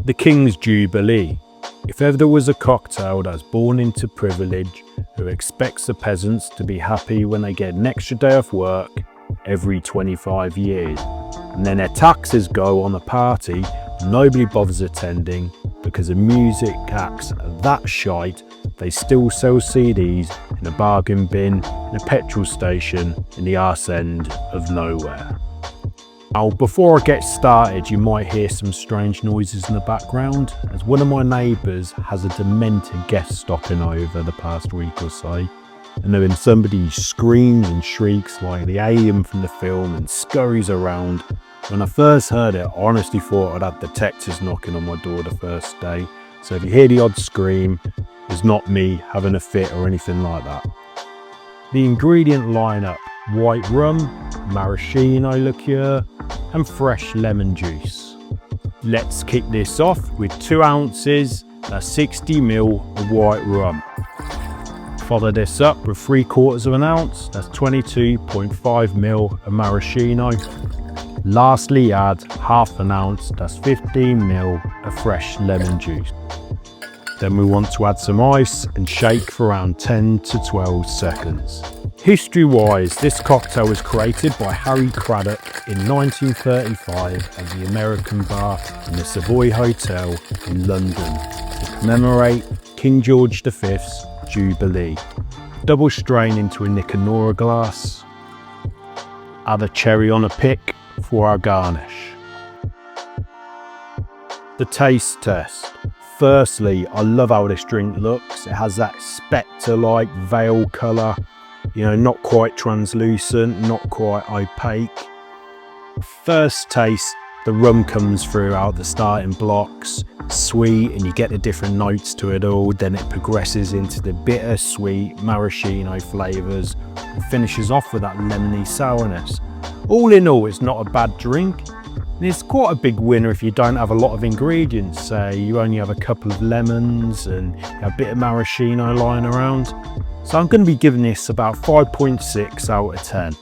The King's Jubilee. If ever there was a cocktail that's born into privilege, who expects the peasants to be happy when they get an extra day off work every 25 years, and then their taxes go on a party nobody bothers attending because the music acts are that shite, they still sell CDs in a bargain bin in a petrol station in the arse end of nowhere. Now, before I get started, you might hear some strange noises in the background, as one of my neighbours has a demented guest stopping over the past week or so, and then somebody screams and shrieks like the alien from the film and scurries around. When I first heard it, I honestly thought I'd had detectives knocking on my door the first day, so if you hear the odd scream, it's not me having a fit or anything like that. The ingredient lineup: white rum, maraschino liqueur and fresh lemon juice. Let's kick this off with 2 ounces, that's 60 ml of white rum. Follow this up with 3/4 of an ounce, that's 22.5 ml of maraschino. Lastly, add half an ounce, that's 15 ml of fresh lemon juice. Then we want to add some ice and shake for around 10 to 12 seconds. History-wise, this cocktail was created by Harry Craddock in 1935 at the American bar in the Savoy Hotel in London to commemorate King George V's Jubilee. Double strain into a Nicanora glass. Add a cherry on a pick for our garnish. The taste test. Firstly, I love how this drink looks. It has that spectre-like veil colour, not quite translucent, not quite opaque. First taste, the rum comes through out the starting blocks, sweet, and you get the different notes to it all. Then it progresses into the bitter sweet maraschino flavours and finishes off with that lemony sourness. All in all, it's not a bad drink. And it's quite a big winner if you don't have a lot of ingredients. Say you only have a couple of lemons and a bit of maraschino lying around. So I'm going to be giving this about 5.6 out of 10.